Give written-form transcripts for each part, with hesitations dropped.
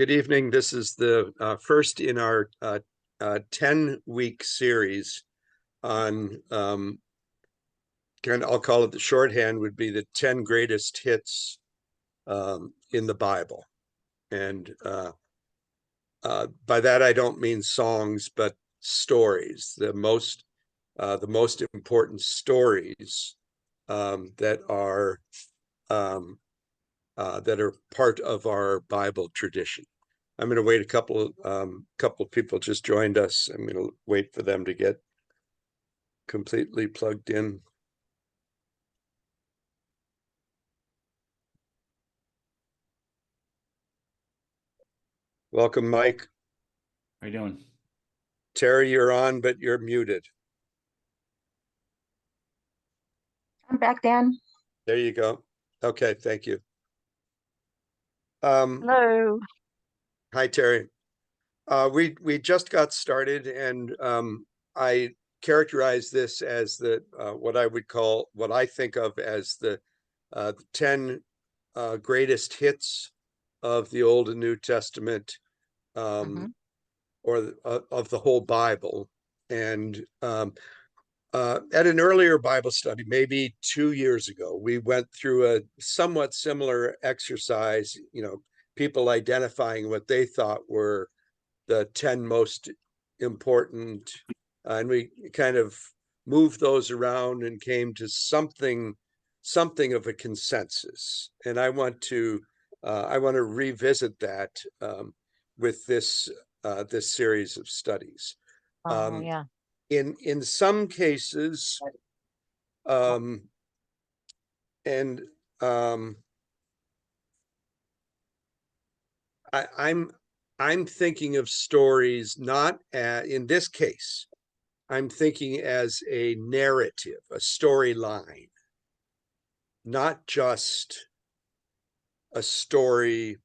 Good evening. This is the first in our 10-week series on I'll call it, the shorthand would be the 10 greatest hits in the Bible. And by that, I don't mean songs, but stories, the most important stories that are part of our Bible tradition. I'm going to wait. A couple of people just joined us. I'm going to wait for them to get completely plugged in. Welcome, Mike. How you doing? Terry, you're on, but you're muted. I'm back, Dan. There you go. Okay, thank you. Hello. Hi, Terry. We just got started, and I characterize this as the what I think of as the 10 greatest hits of the Old and New Testament, or of the whole Bible. And at an earlier Bible study, maybe 2 years ago, we went through a somewhat similar exercise, people identifying what they thought were the 10 most important, and we kind of moved those around and came to something of a consensus. And I want to revisit that with this series of studies. Yeah. In some cases, and I'm thinking of stories not in this case. I'm thinking as a narrative, a storyline, not just a story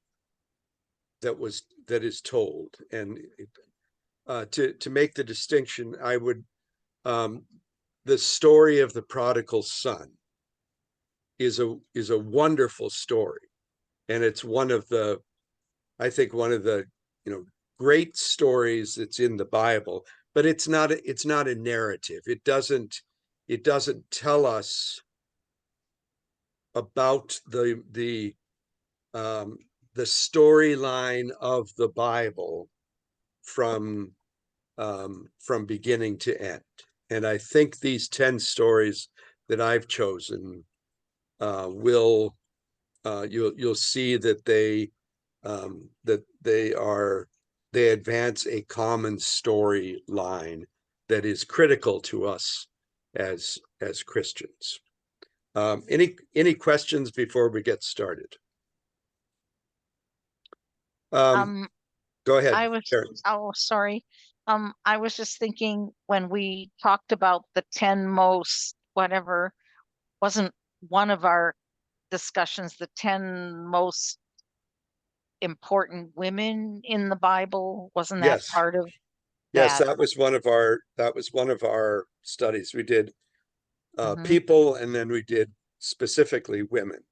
that is told. And to make the distinction, I would the story of the prodigal son is a wonderful story, and it's one of the great stories that's in the Bible. But it's not a narrative. It doesn't tell us about the storyline of the Bible from beginning to end. And I think these 10 stories that I've chosen you'll see that they advance a common storyline that is critical to us as Christians. Any questions before we get started? Go ahead. Sorry. I was just thinking, when we talked about the 10 most whatever, wasn't one of our discussions the 10 most important women in the Bible? Wasn't that Yes. part of Yes, that? that was one of our studies. We did people, and then we did specifically women.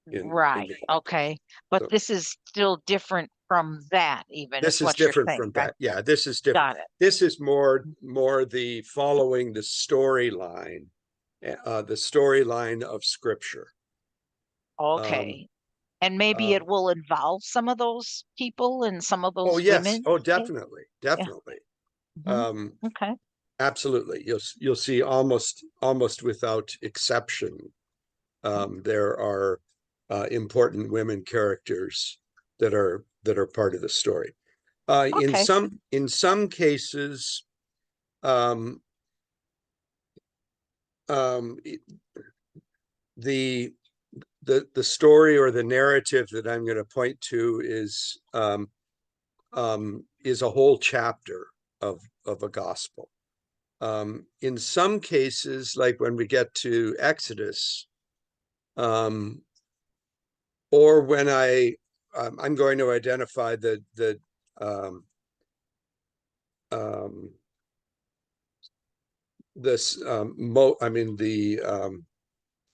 Right. Okay. But this is still different from that, even. This is different from that. Right? Yeah, this is different. Got it. This is more the following the storyline of Scripture. Okay. And maybe it will involve some of those people and some of those women. Oh, definitely. Yeah. Okay. Absolutely. You'll see almost without exception, there are important women characters that are part of the story. Okay. In some cases, the story or the narrative that I'm going to point to is a whole chapter of a gospel. In some cases, like when we get to Exodus, or when I'm going to identify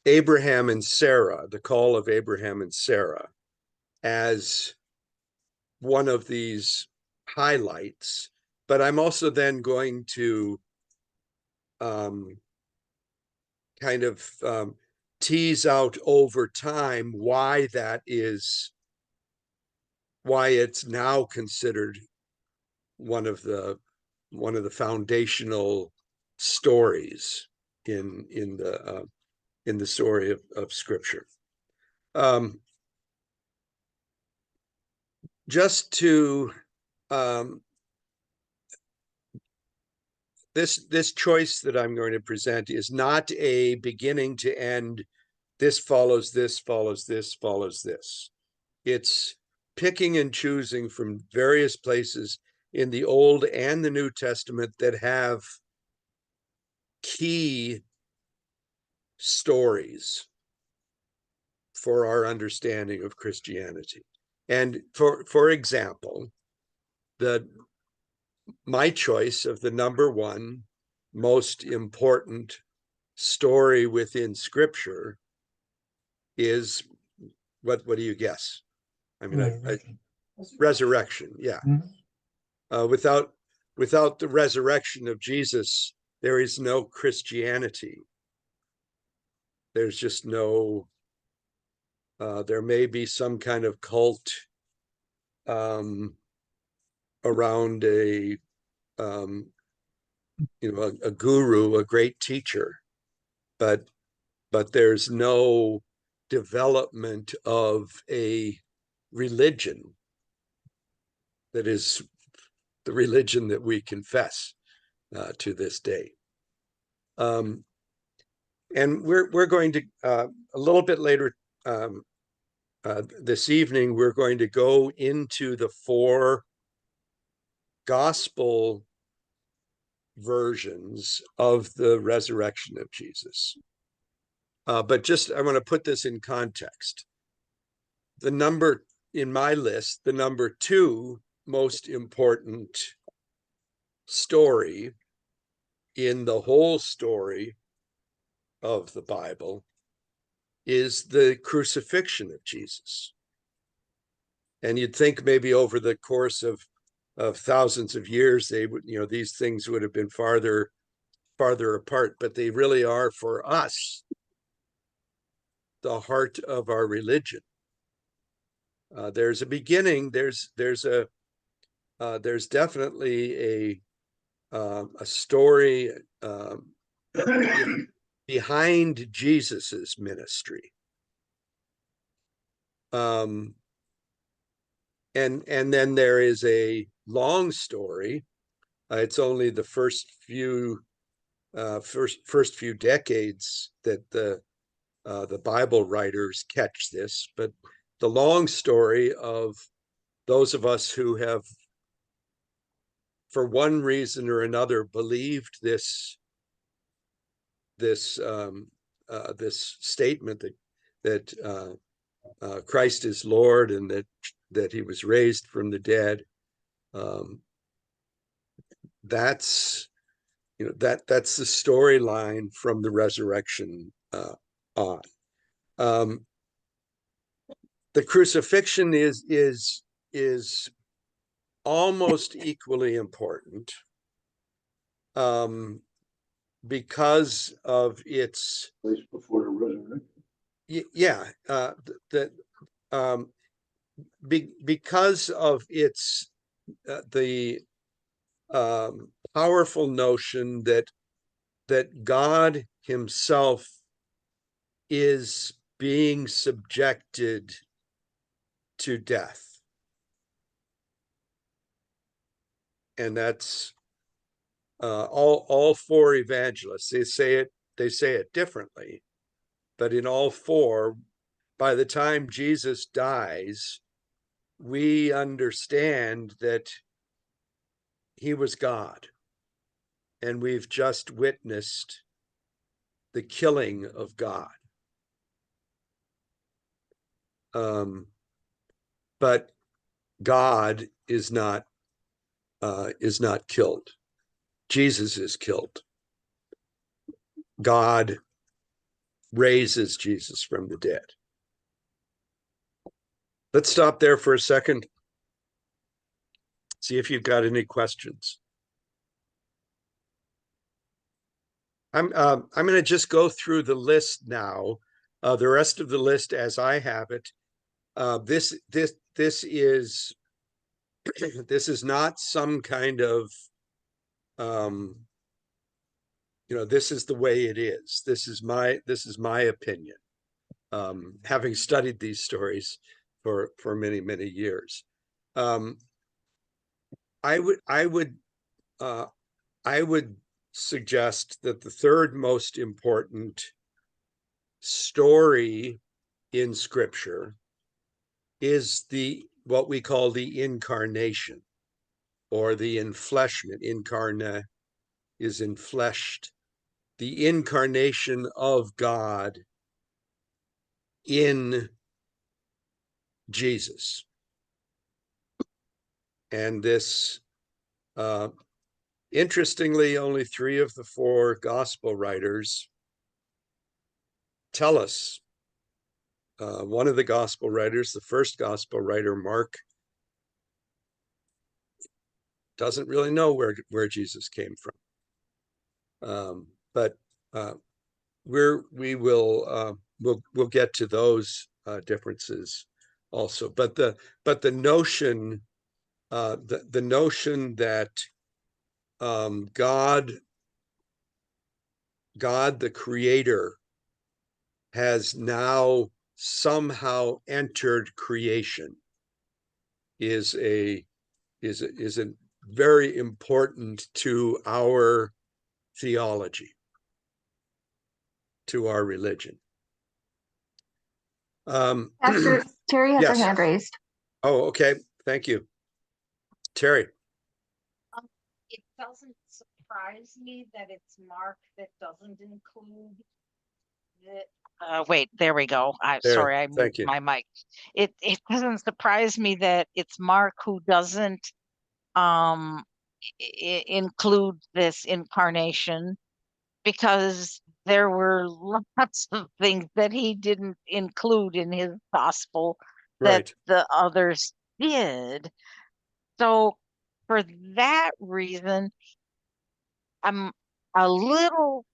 Abraham and Sarah, the call of Abraham and Sarah, as one of these highlights, but I'm also then going to kind of tease out over time why it's now considered one of the foundational stories in the story of Scripture. Just to this choice that I'm going to present is not a beginning to end. This follows this, follows this, follows this. It's picking and choosing from various places in the Old and the New Testament that have key stories for our understanding of Christianity. And for example, my choice of the number one most important story within Scripture is what do you guess? I mean, resurrection. Yeah. Without the resurrection of Jesus, there is no Christianity. There's just no. There may be some kind of cult around a guru, a great teacher, but there's no development of a religion that is the religion that we confess to this day. And we're going to a little bit later this evening, we're going to go into the 4 gospel versions of the resurrection of Jesus. But just, I want to put this in context. The number in my list, the number 2 most important story in the whole story of the Bible is the crucifixion of Jesus. And you'd think maybe over the course of thousands of years, they would, these things would have been farther apart, but they really are, for us, the heart of our religion. There's a beginning. There's definitely a story behind Jesus's ministry. And then there is a long story. It's only the first few decades that the Bible writers catch this, but the long story of those of us who have, for one reason or another, believed this statement that Christ is Lord and that he was raised from the dead. That's that's the storyline from the resurrection on. The crucifixion is almost equally important because of its place before the resurrection. Because of its the powerful notion that God himself is being subjected to death. And that's all 4 evangelists. They say it differently, but in all 4, by the time Jesus dies, we understand that he was God, and we've just witnessed the killing of God. But God is not killed. Jesus is killed. God raises Jesus from the dead. Let's stop there for a second. See if you've got any questions. I'm going to just go through the list now. The rest of the list as I have it. This is this is not some kind of this is the way it is. This is my opinion. Having studied these stories for many years. I would suggest that the third most important story in Scripture is what we call the incarnation, or the enfleshment. Incarna is enfleshed. The incarnation of God in Jesus. And this, interestingly, only 3 of the 4 gospel writers tell us. One of the gospel writers, the first gospel writer, Mark, doesn't really know where Jesus came from. But we'll get to those differences also. But the notion the notion that God the Creator has now somehow entered creation is a very important to our theology, to our religion. Pastor Terry has her yes. hand raised. Oh, okay. Thank you. Terry. It doesn't surprise me that it's Mark that doesn't include the. Wait, there we go. Sorry, I moved my mic. It doesn't surprise me that it's Mark who doesn't include this incarnation, because there were lots of things that he didn't include in his gospel that the others did. So for that reason, I'm a little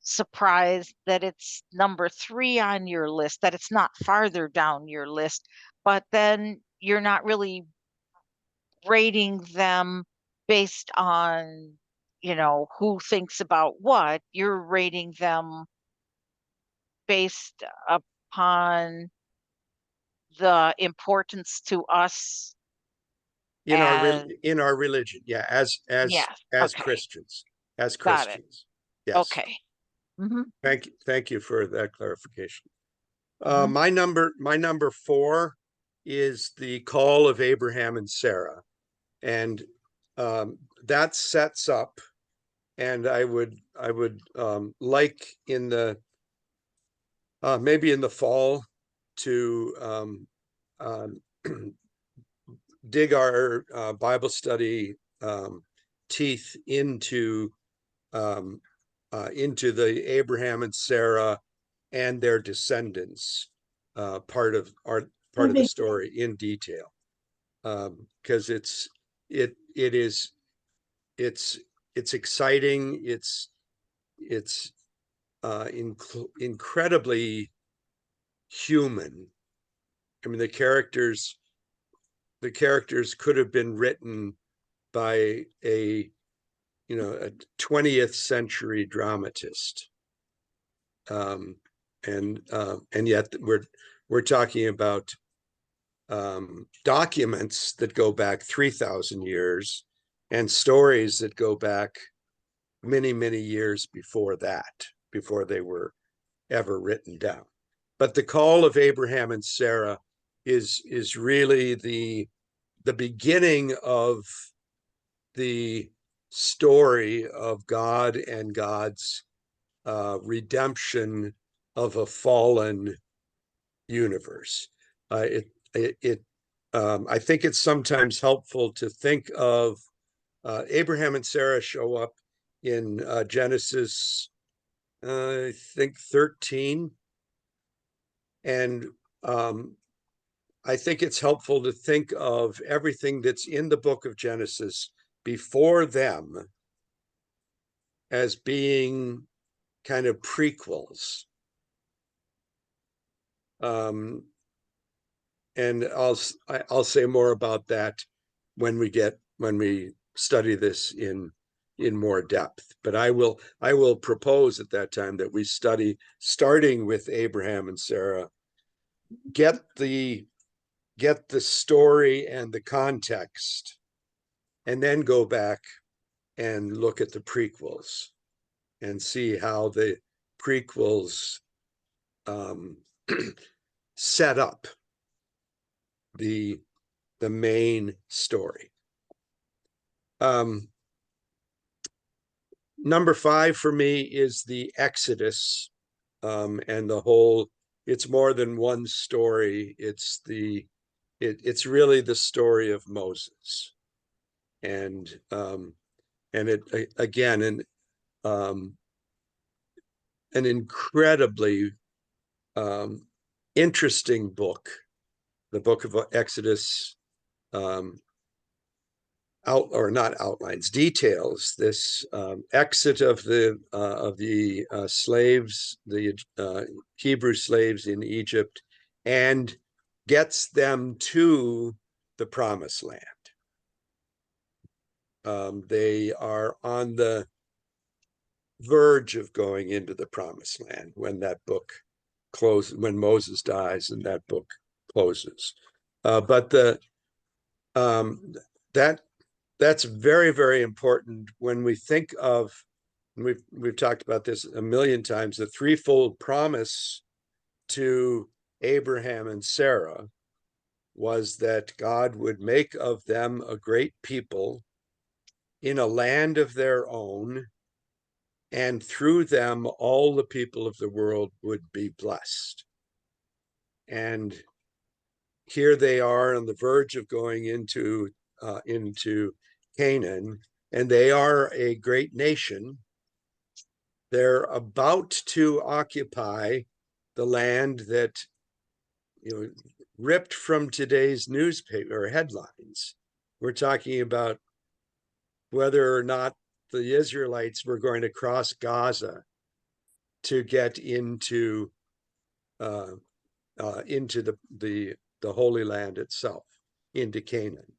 surprised that it's number 3 on your list, that it's not farther down your list, but then you're not really rating them based on, who thinks about what. You're rating them based upon the importance to us in our religion. Yeah, as okay. Christians. As Got Christians. It. Yes. Okay. Thank you for that clarification. Mm-hmm. My number 4 is the call of Abraham and Sarah, and that sets up. And I would like in the maybe in the fall to dig our Bible study teeth into the Abraham and Sarah and their descendants part of the story in detail, because it's exciting. It's incredibly human. I mean, the characters could have been written by a 20th century dramatist, and yet we're talking about documents that go back 3,000 years and stories that go back many years before that, before they were ever written down. But the call of Abraham and Sarah is really the beginning of the story of God and God's redemption of a fallen universe. I think it's sometimes helpful to think of Abraham and Sarah show up in Genesis, I think 13, and I think it's helpful to think of everything that's in the book of Genesis before them as being kind of prequels. And I'll say more about that when we study this in more depth. But I will propose at that time that we study starting with Abraham and Sarah, get the story and the context, and then go back and look at the prequels and see how the prequels set up the main story. Number 5 for me is the Exodus, and the whole. It's more than one story. It's really the story of Moses, and it again an incredibly interesting book, the book of Exodus. Details this exit of the slaves, the Hebrew slaves in Egypt, and gets them to the promised land. They are on the verge of going into the promised land when that book closes, when Moses dies and that book closes. But that's very, very important when we think of, and we've talked about this a million times, the threefold promise to Abraham and Sarah was that God would make of them a great people in a land of their own, and through them all the people of the world would be blessed. And here they are on the verge of going into Canaan, and they are a great nation. They're about to occupy the land that, ripped from today's newspaper headlines. We're talking about whether or not the Israelites were going to cross Gaza to get into the Holy Land itself, into Canaan.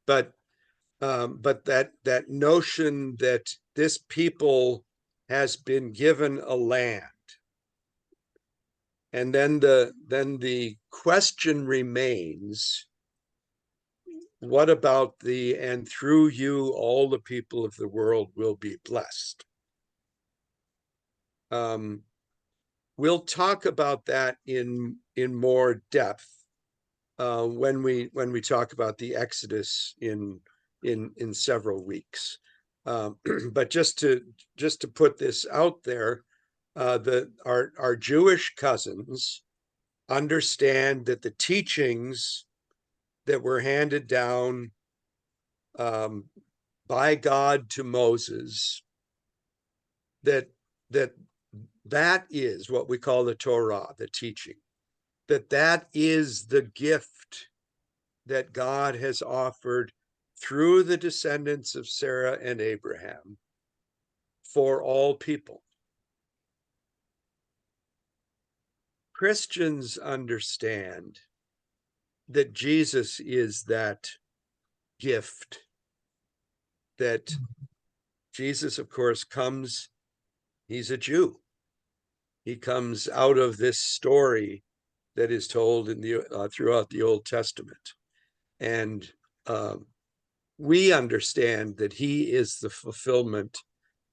But that notion that this people has been given a land, and then the question remains, what about and through you all the people of the world will be blessed? We'll talk about that in more depth when we talk about the Exodus in several weeks. But just to put this out there, our Jewish cousins understand that the teachings that were handed down by God to Moses, that is what we call the Torah, the teaching, that is the gift that God has offered through the descendants of Sarah and Abraham for all people. Christians understand that Jesus is that gift, that Jesus, of course, comes, he's a Jew. He comes out of this story that is told in throughout the Old Testament. And we understand that he is the fulfillment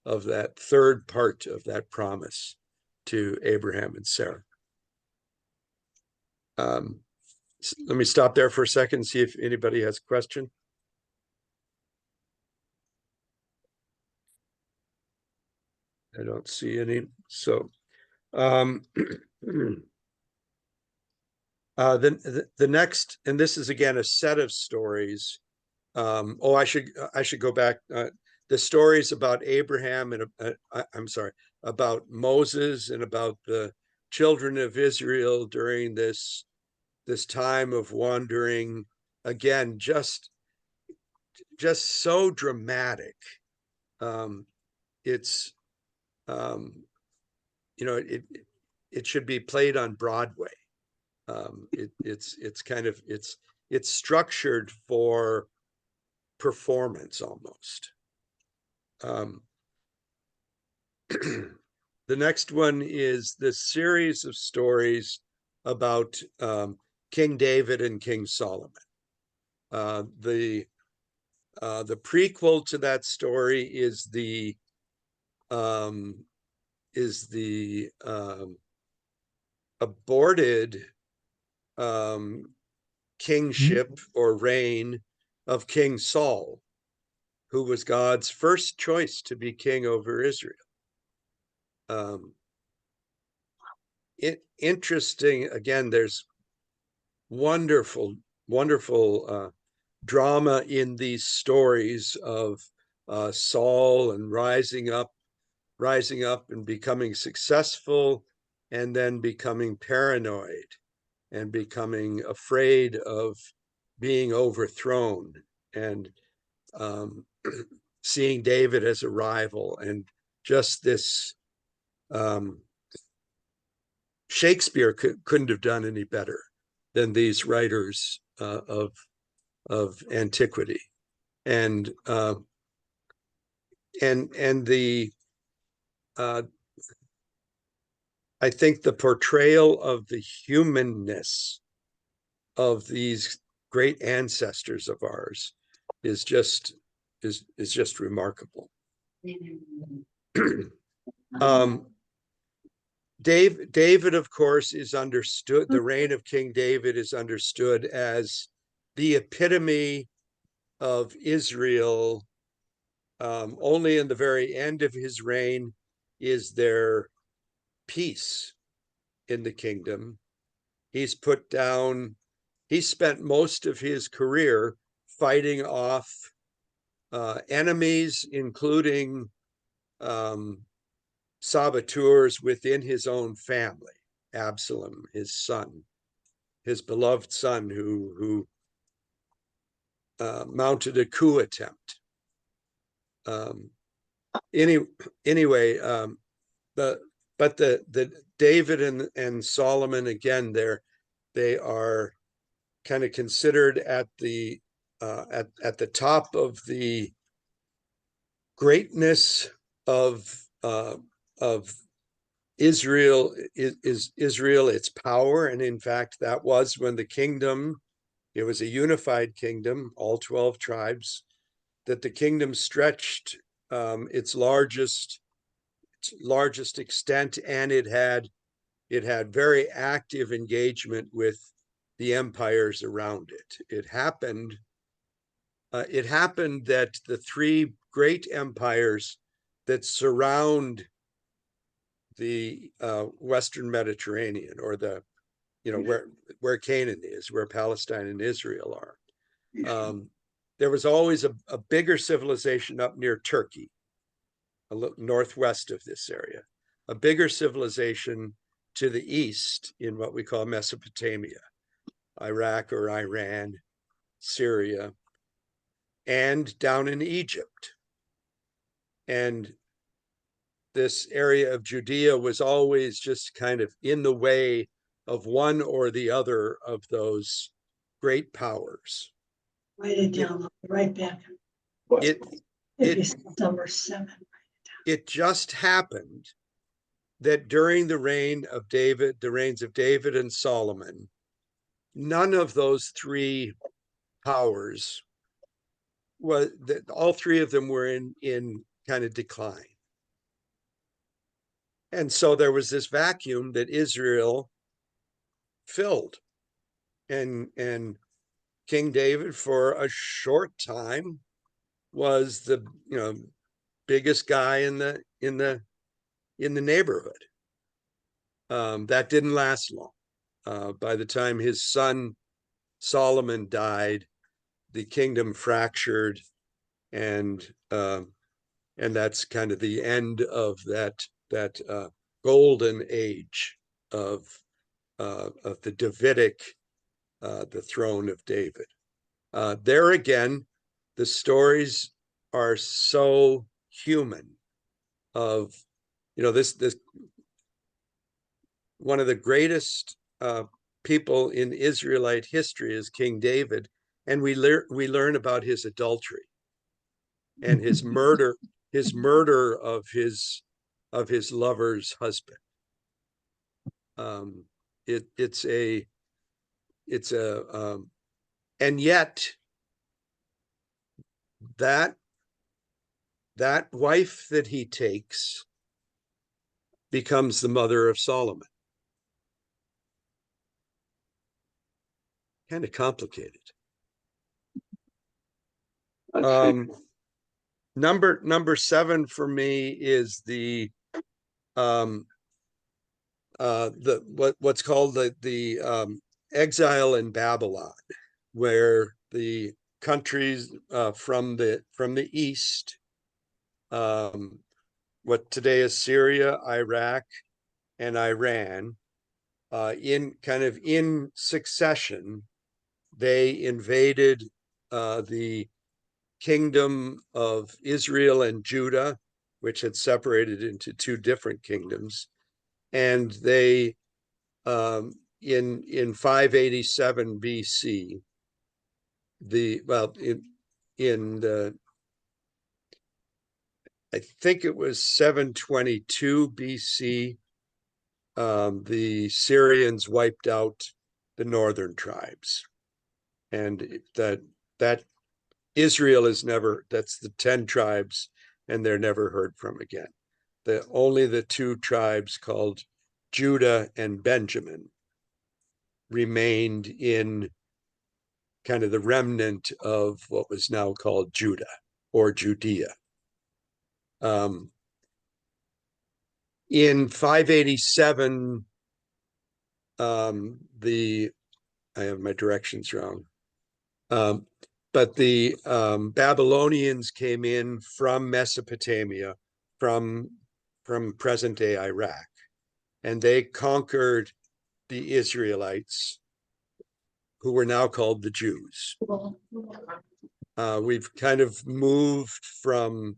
of that third part of that promise to Abraham and Sarah. Let me stop there for a second and see if anybody has a question. I don't see any. So the next, and this is again a set of stories. I should go back. The stories about Abraham and I'm sorry, about Moses and about the children of Israel during this this time of wandering, again, just so dramatic. It's you know, it should be played on Broadway. It's kind of it's structured for performance almost. The next one is the series of stories about King David and King Solomon. The prequel to that story is the aborted kingship or reign of King Saul, who was God's first choice to be king over Israel. Interesting, again, there's wonderful drama in these stories of Saul and rising up and becoming successful, and then becoming paranoid and becoming afraid of being overthrown, and seeing David as a rival, and just this Shakespeare couldn't have done any better than these writers of antiquity, and the I think the portrayal of the humanness of these great ancestors of ours is just remarkable. David, of course, is understood, the reign of King David is understood as the epitome of Israel. Only in the very end of his reign is there peace in the kingdom. He spent most of his career fighting off enemies, including saboteurs within his own family. Absalom, his son, his beloved son, who mounted a coup attempt. Anyway, the David and Solomon, again, they are kind of considered at the top of the greatness of Israel, its power. And in fact, that was when the kingdom, it was a unified kingdom, all 12 tribes, that the kingdom stretched its largest extent, and it had very active engagement with the empires around it. It happened that the three great empires that surround the Western Mediterranean, or the, where Canaan is, where Palestine and Israel are, there was always a bigger civilization up near Turkey, a little northwest of this area, a bigger civilization to the east in what we call Mesopotamia, Iraq or Iran, Syria, and down in Egypt. And this area of Judea was always just kind of in the way of one or the other of those great powers. Write it down, right back. Number 7. It just happened that during the reigns of David and Solomon, none of those three powers all three of them were in kind of decline. And so there was this vacuum that Israel filled. And King David, for a short time, was the biggest guy in the neighborhood. That didn't last long. By the time his son Solomon died, the kingdom fractured, and that's kind of the end of that golden age of the Davidic the throne of David. There again, the stories are so human. Of, this one of the greatest people in Israelite history is King David, and we learn about his adultery and his murder of his lover's husband. And yet that wife that he takes becomes the mother of Solomon. Kind of complicated. Number 7 for me is the what's called the exile in Babylon, where the countries from the east, what today is Syria, Iraq, and Iran, in succession, they invaded the kingdom of Israel and Judah, which had separated into 2 different kingdoms, and they in 587 BC, I think it was 722 BC, the Syrians wiped out the northern tribes, and that Israel is never, that's the 10 tribes, and they're never heard from again. Only the 2 tribes called Judah and Benjamin remained in kind of the remnant of what was now called Judah or Judea. In 587, I have my directions wrong, but the Babylonians came in from Mesopotamia, from present-day Iraq, and they conquered the Israelites, who were now called the Jews. We've kind of moved from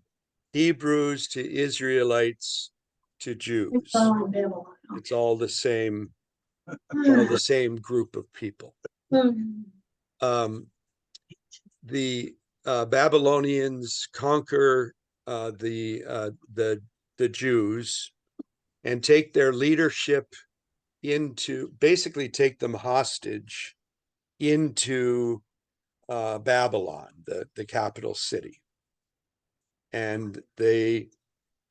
Hebrews to Israelites to Jews. It's all the same. It's all the same group of people. The Babylonians conquer the Jews and take their leadership basically take them hostage into Babylon, the capital city. And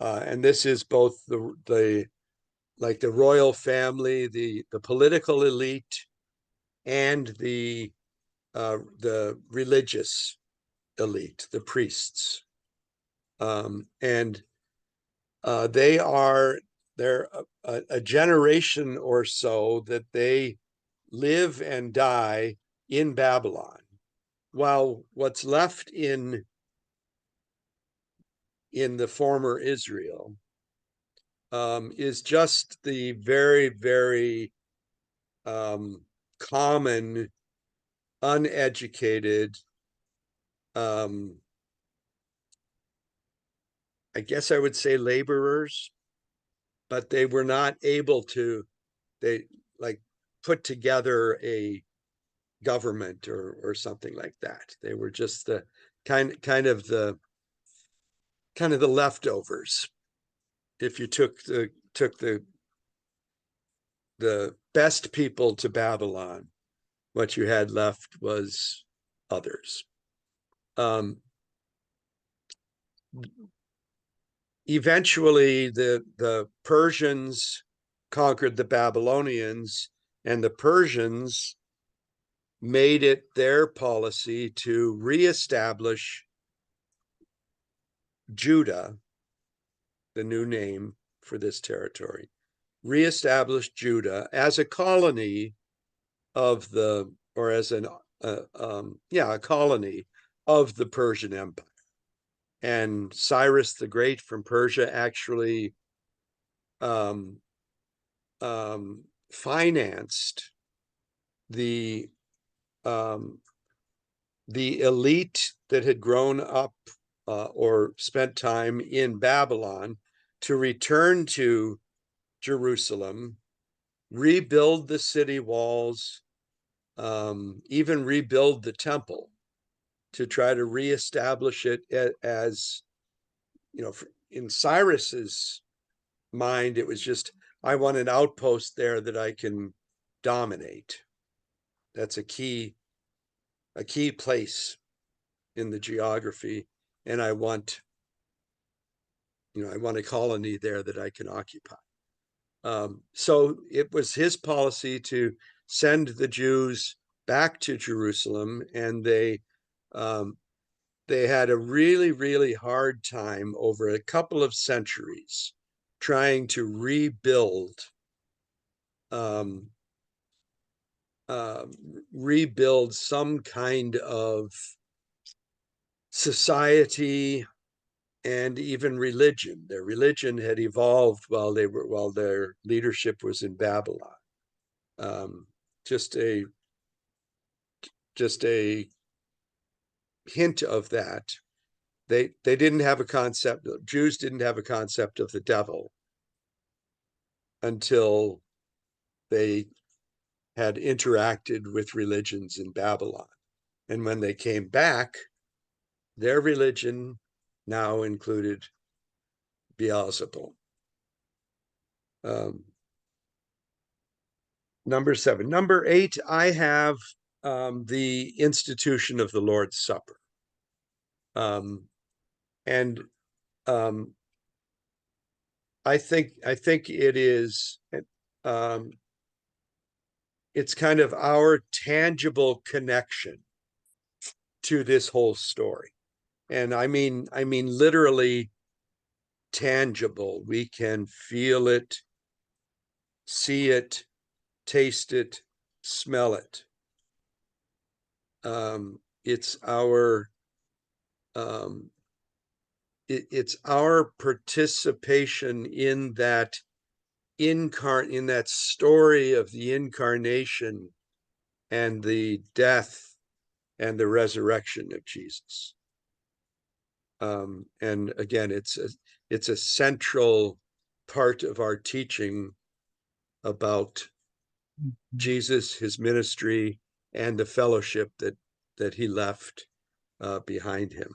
and this is both the royal family, the political elite, and the religious elite, the priests. And they're a generation or so that they live and die in Babylon, while what's left in the former Israel is just the very, very common, uneducated, I guess I would say laborers, but they were not able to, put together a government or something like that. They were just the kind of the leftovers. If you took the best people to Babylon, what you had left was others. Eventually, the Persians conquered the Babylonians, and the Persians made it their policy to reestablish Judah, the new name for this territory, reestablish Judah as a colony of a colony of the Persian Empire. And Cyrus the Great from Persia actually financed the the elite that had grown up or spent time in Babylon to return to Jerusalem, rebuild the city walls, even rebuild the temple to try to reestablish it as, in Cyrus's mind, it was just, I want an outpost there that I can dominate. That's a key place in the geography. And I want a colony there that I can occupy. So it was his policy to send the Jews back to Jerusalem, and they had a really, really hard time over a couple of centuries trying to rebuild some kind of society and even religion. Their religion had evolved while their leadership was in Babylon. Just a hint of that. They didn't have a concept. Jews didn't have a concept of the devil until they had interacted with religions in Babylon. And when they came back, their religion now included Beelzebul. Number 7. Number 8, I have the institution of the Lord's Supper. And I think it is, it's kind of our tangible connection to this whole story. And I mean literally tangible. We can feel it, see it, taste it, smell it. It's our participation in that in that story of the incarnation and the death and the resurrection of Jesus. And again, it's a central part of our teaching about Jesus, his ministry, and the fellowship that he left behind him.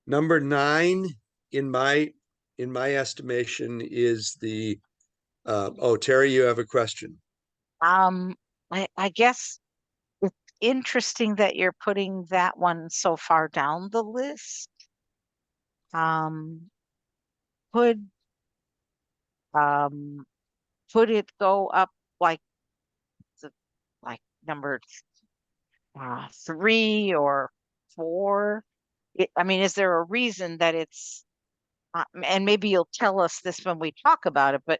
Number 9 in my estimation is the Terry, you have a question. I guess it's interesting that you're putting that one so far down the list. Could it go up like number 3 or 4? I mean, is there a reason that it's and maybe you'll tell us this when we talk about it, but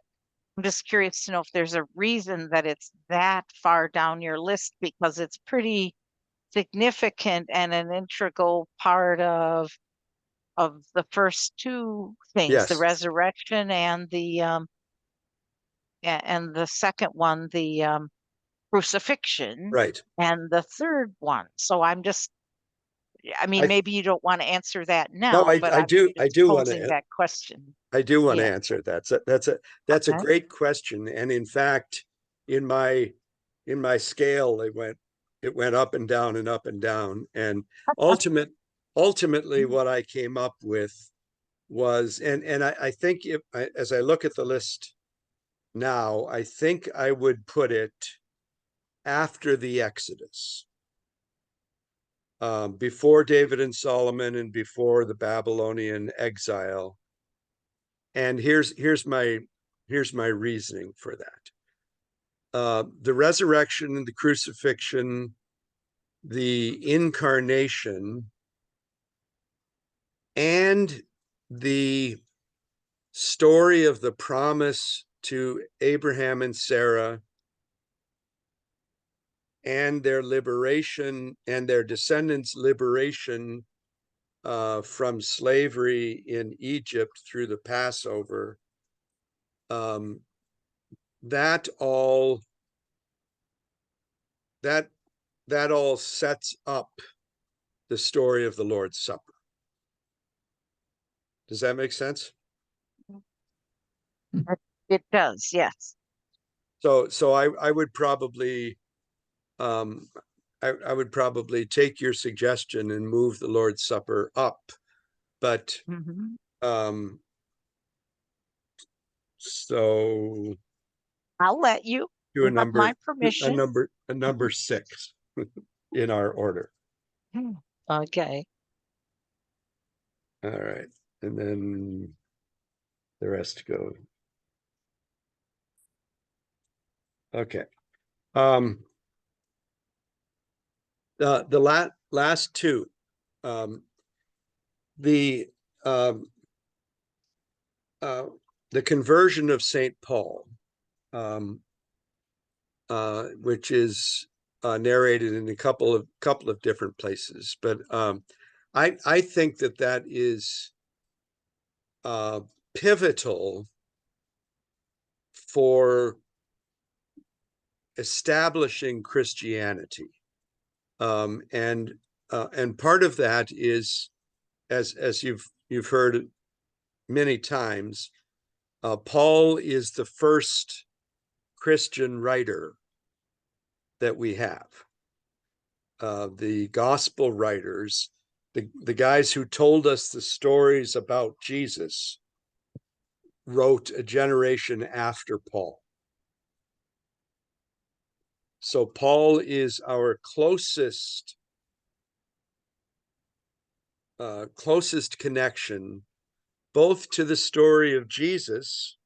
I'm just curious to know if there's a reason that it's that far down your list, because it's pretty significant and an integral part of the first 2 things, the Yes. resurrection and the second one, the crucifixion, Right. and the third one. So I mean, maybe you don't want to answer that now, no, but I I'm do just want posing to that question. I do want to Yeah. answer that. That's a Okay. great question. And in fact, in my scale, it went up and down and up and down. And ultimately what I came up with was, and I think as I look at the list now, I think I would put it after the Exodus, before David and Solomon and before the Babylonian exile. And here's my reasoning for that. The resurrection and the crucifixion, the incarnation, and the story of the promise to Abraham and Sarah and their liberation and their descendants' liberation from slavery in Egypt through the Passover, that all that that all sets up the story of the Lord's Supper. Does that make sense? It does, yes. So I would probably I would probably take your suggestion and move the Lord's Supper up, but Mhm. so I'll let you. do a You have my number permission. a number 6 in our order. Okay. All right, and then the rest go. Okay. The last two, the um, the conversion of Saint Paul, which is narrated in a couple of different places, but I think that is pivotal for establishing Christianity, and part of that is, as you've heard many times, Paul is the first Christian writer that we have. The gospel writers, the guys who told us the stories about Jesus, wrote a generation after Paul. So Paul is our closest connection, both to the story of Jesus,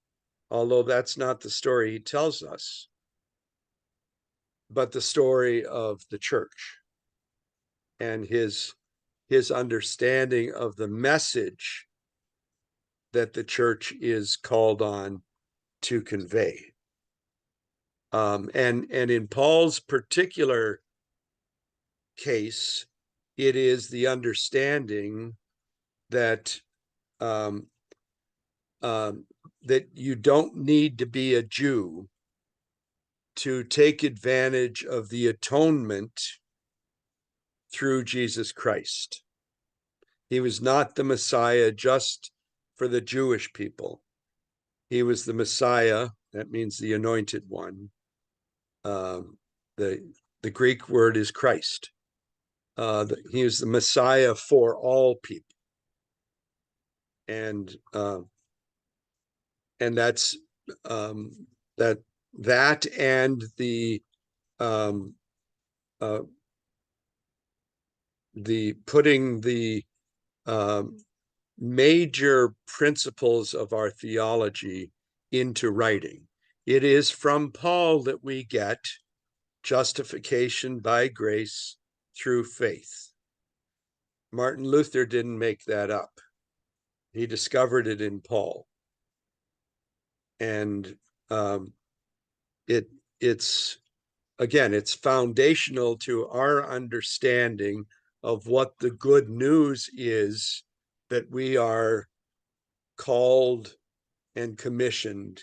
although that's not the story he tells us, but the story of the church and his understanding of the message that the church is called on to convey. And in Paul's particular case, it is the understanding that that you don't need to be a Jew to take advantage of the atonement through Jesus Christ. He was not the Messiah just for the Jewish people. He was the Messiah, that means the anointed one. The Greek word is Christ. He is the Messiah for all people. And that's that and the putting the major principles of our theology into writing. It is from Paul that we get justification by grace through faith. Martin Luther didn't make that up. He discovered it in Paul. And it's again, it's foundational to our understanding of what the good news is that we are called and commissioned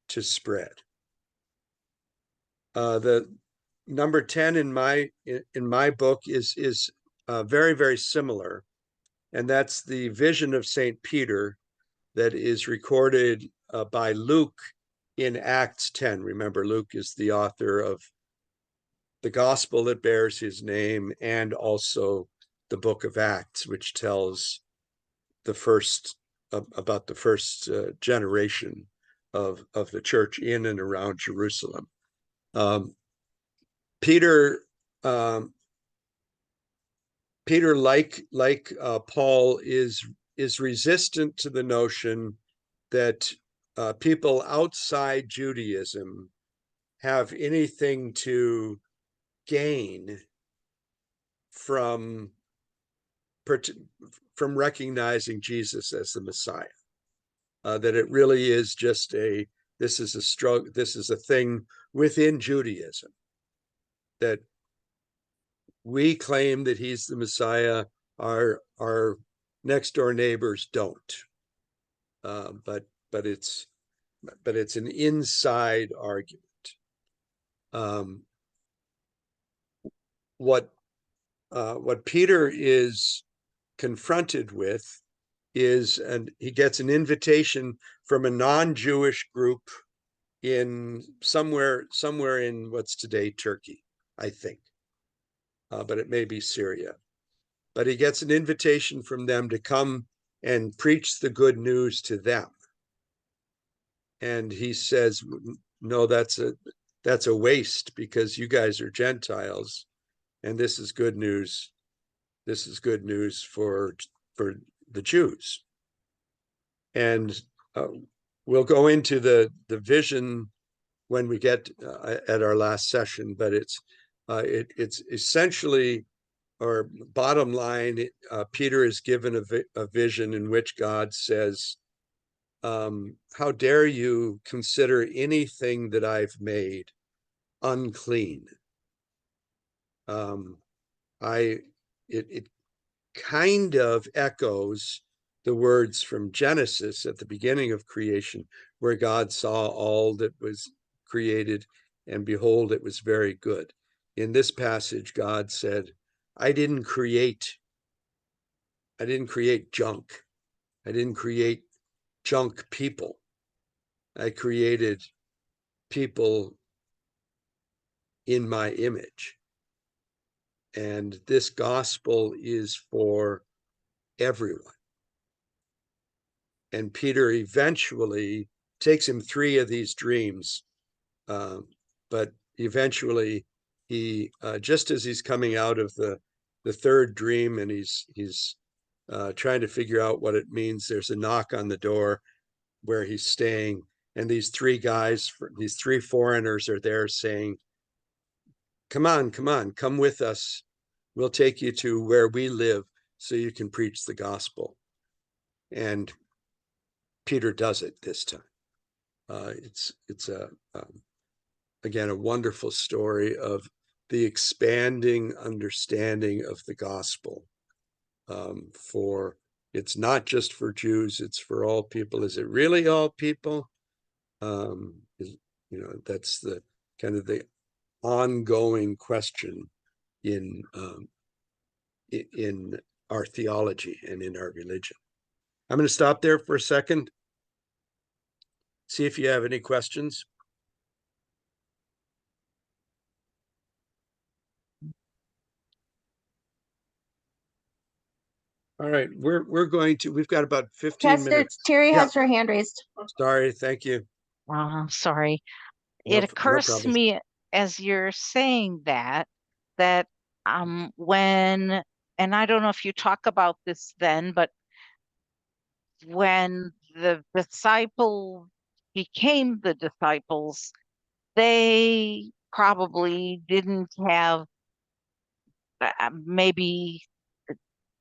to spread. The number 10 in my book is very, very similar, and that's the vision of St. Peter that is recorded by Luke in Acts 10. Remember, Luke is the author of the gospel that bears his name and also the book of Acts, which tells about the first generation of the church in and around Jerusalem. Peter, like Paul, is resistant to the notion that people outside Judaism have anything to gain from recognizing Jesus as the Messiah. That it really is just this is a struggle, this is a thing within Judaism, that we claim that he's the Messiah, our next door neighbors don't. But it's an inside argument. what Peter is confronted with is, and he gets an invitation from a non-Jewish group in somewhere in what's today Turkey, I think, but it may be Syria. But he gets an invitation from them to come and preach the good news to them. And he says, no, that's a waste, because you guys are Gentiles, and this is good news. This is good news for the Jews. And we'll go into the vision when we get at our last session, but it's essentially, or bottom line, Peter is given a vision in which God says, how dare you consider anything that I've made unclean? It kind of echoes the words from Genesis at the beginning of creation, where God saw all that was created, and behold, it was very good. In this passage, God said, I didn't create junk. I didn't create junk people. I created people in my image. And this gospel is for everyone. And Peter eventually takes him 3 of these dreams, but eventually he, just as he's coming out of the 3rd dream, and he's trying to figure out what it means, there's a knock on the door where he's staying, and these 3 guys, these 3 foreigners are there saying, come on, come with us. We'll take you to where we live so you can preach the gospel. And Peter does it this time. It's again, a wonderful story of the expanding understanding of the gospel. For it's not just for Jews, it's for all people. Is it really all people? That's the kind of the ongoing question in our theology and in our religion. I'm going to stop there for a second. See if you have any questions. All right, we've got about 15 Pastor minutes. Terry Yeah. has her hand raised. Sorry, thank you. I'm sorry. No It occurs to problem. me as you're saying that when, and I don't know if you talk about this then, but when the disciple became the disciples, they probably didn't have maybe,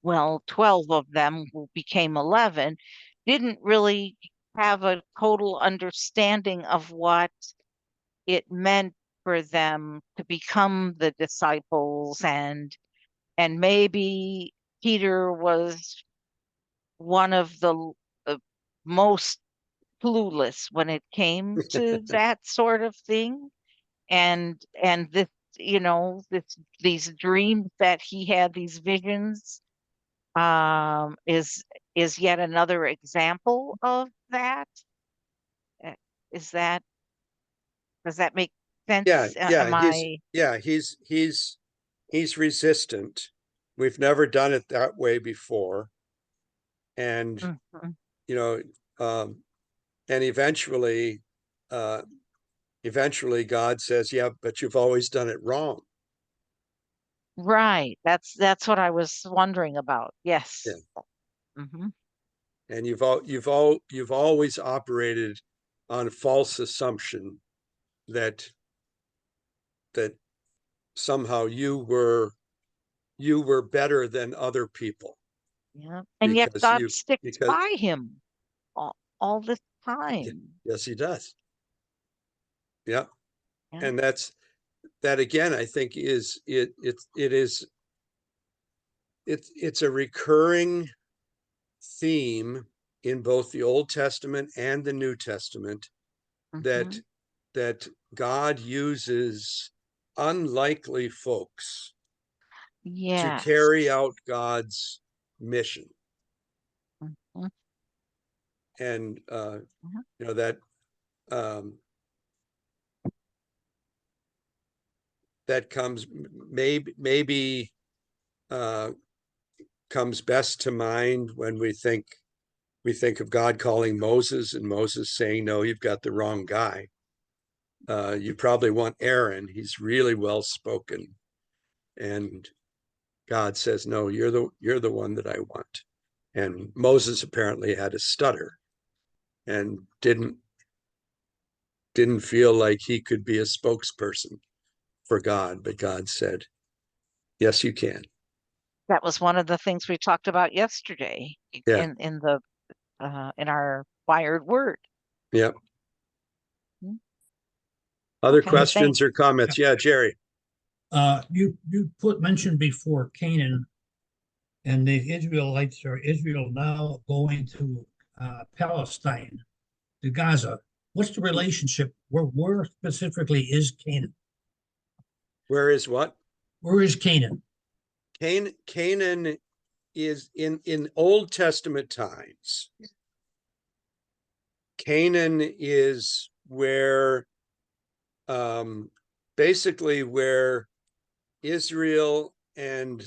well, 12 of them who became 11 didn't really have a total understanding of what it meant for them to become the disciples, and maybe Peter was one of the most clueless when it came to that sort of thing. And this, these dreams that he had, these visions, is yet another example of that. Uh, Is that, does that make sense? Am He's resistant. We've never done it that way before. And Mhm. And eventually God says, yeah, but you've always done it wrong. Right. That's what I was wondering about. Yes. Yeah. Mm-hmm. And you've always operated on a false assumption that somehow you were better than other people. Yeah. And yet because God you sticks because by him all this time. yes, he does. Yeah. Yeah. And that again, I think it's a recurring theme in both the Old Testament and the New Testament, Mm-hmm. that God uses unlikely folks to Yes. carry out God's mission. Mhm. And, Mhm. you know, that, that comes maybe comes best to mind when we think of God calling Moses and Moses saying, no, you've got the wrong guy. You probably want Aaron. He's really well spoken. And God says, no, you're the one that I want. And Moses apparently had a stutter and didn't feel like he could be a spokesperson for God, but God said, yes, you can. That was one of the things we talked about yesterday Yeah. in our wired word. Yep. Hmm. Other Okay, questions or comments? Yeah, Jerry. You mentioned before Canaan and the Israelites, or Israel now going to Palestine, to Gaza. What's the relationship? Where specifically is Canaan? Where is what? Where is Canaan? Canaan is in Old Testament times. Canaan is where basically where Israel and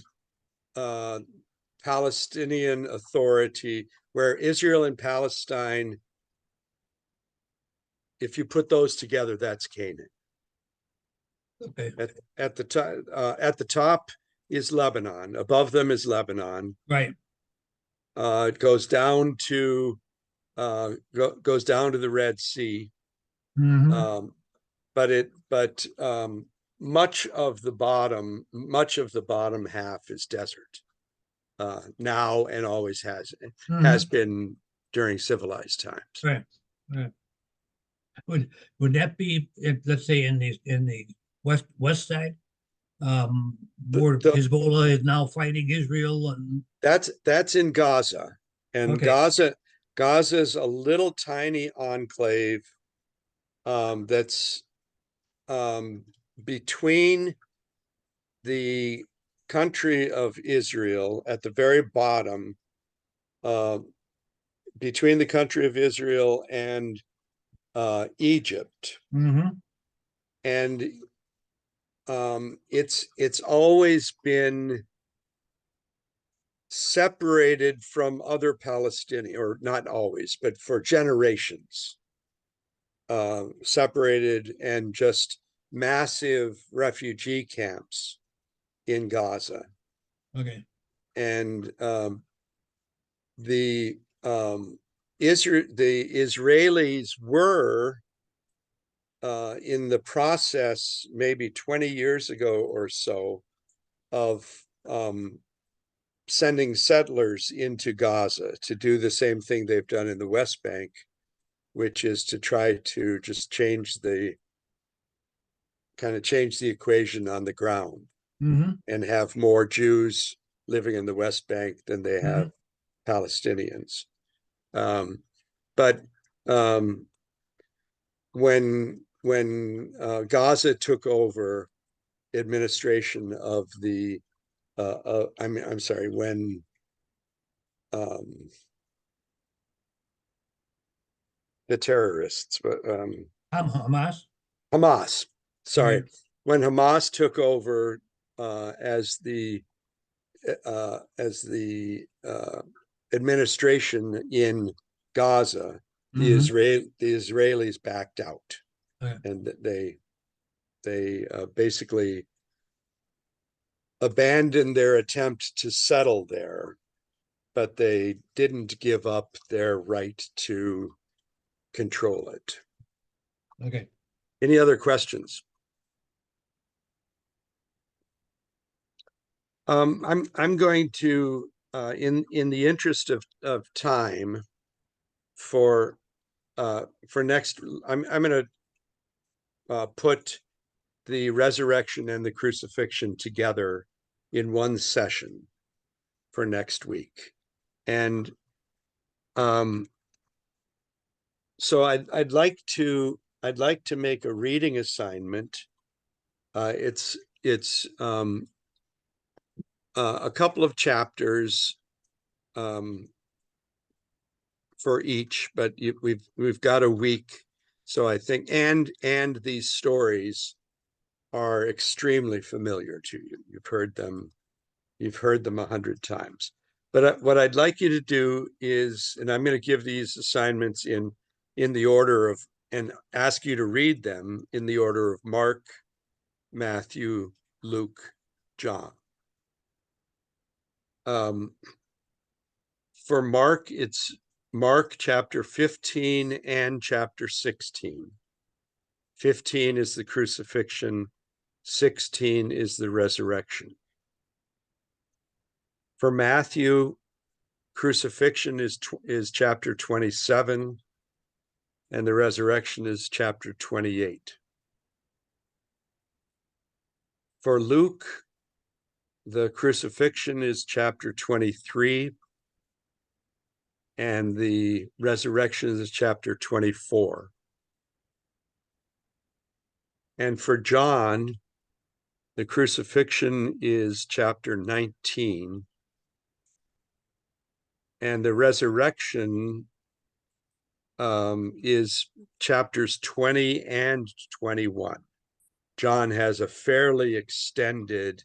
Palestinian Authority, where Israel and Palestine, if you put those together, that's Canaan. Okay. At the top is Lebanon. Above them is Lebanon. Right. It goes down to goes down to the Red Sea. Mhm. But much of the bottom half is desert now, and always has Mhm. been during civilized times. Right. Right. Would that be, let's say, in the west side? Where Hezbollah is now fighting Israel, and That's in Gaza, and okay. Gaza's a little tiny enclave that's between the country of Israel at the very bottom, between the country of Israel and Egypt, Mhm. and it's always been separated from other Palestinian, or not always, but for generations, separated, and just massive refugee camps in Gaza. Okay. And the Israelis were in the process, maybe 20 years ago or so, of sending settlers into Gaza to do the same thing they've done in the West Bank, which is to try to just change the equation on the ground, Mhm. and have more Jews living in the West Bank than they have Palestinians. But when Gaza took over administration of the I'm sorry, when the terrorists, Hamas. Hamas, sorry, Right. when Hamas took over as the administration in Gaza, the Mhm. Israelis backed out, Okay. and they basically abandoned their attempt to settle there, but they didn't give up their right to control it. Okay. Any other questions? I'm going to, in the interest of time, for next, I'm going to put the resurrection and the crucifixion together in one session for next week, and so I'd like to make a reading assignment. It's a couple of chapters for each, but we've got a week. So I think, and these stories are extremely familiar to you. You've heard them 100 times. But what I'd like you to do is, and I'm going to give these assignments in the order of, and ask you to read them in the order of Mark, Matthew, Luke, John. For Mark, it's Mark chapter 15 and chapter 16. 15 is the crucifixion, 16 is the resurrection. For Matthew, crucifixion is chapter 27, and the resurrection is chapter 28. For Luke, the crucifixion is chapter 23, and the resurrection is chapter 24. And for John, the crucifixion is chapter 19, and the resurrection is chapters 20 and 21. John has a fairly extended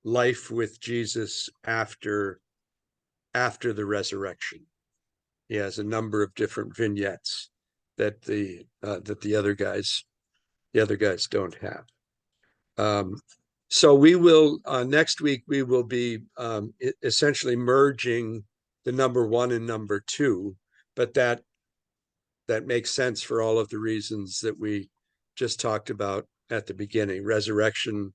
life with Jesus after the resurrection. He has a number of different vignettes that the other guys don't have. So we will next week we will be essentially merging the number 1 and number 2, but that makes sense for all of the reasons that we just talked about at the beginning. Resurrection,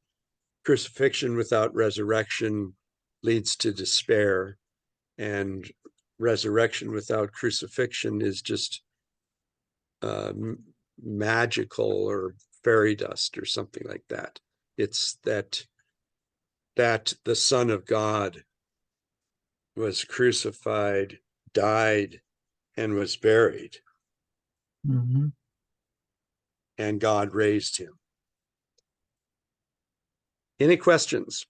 crucifixion without resurrection leads to despair, and resurrection without crucifixion is just magical or fairy dust or something like that. It's that the Son of God was crucified, died, and was buried, and God raised him. Any questions?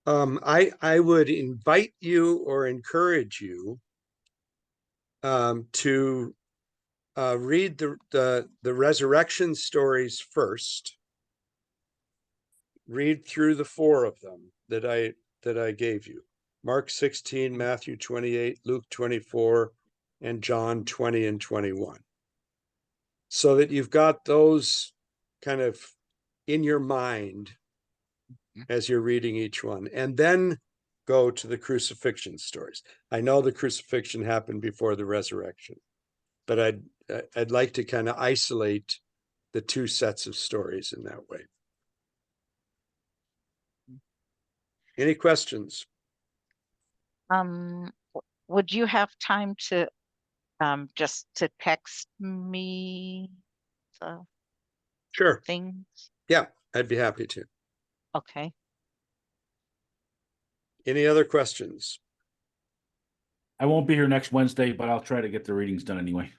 I would invite you or encourage you to read the resurrection stories first. Read through the 4 of them that I gave you: Mark 16, Matthew 28, Luke 24, and John 20 and 21, so that you've got those kind of in your mind as you're reading each one, and then go to the crucifixion stories. I know the crucifixion happened before the resurrection, but I'd like to kind of isolate the 2 sets of stories in that way. Any questions? Would you have time to just to text me the Sure. things? Yeah, I'd be happy to. Okay. Any other questions? I won't be here next Wednesday, but I'll try to get the readings done anyway.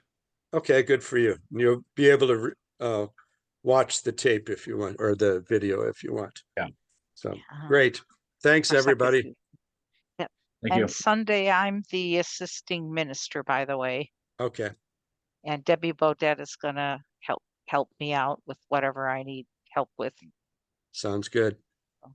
Okay, good for you. You'll be able to watch the tape if you want, or the video if you want. Yeah. So great. Thanks, Our second everybody. week. Yep. Thank And you. Sunday, I'm the assisting minister, by the way, Okay, and Debbie Bodette is gonna help me out with whatever I need help with. sounds good.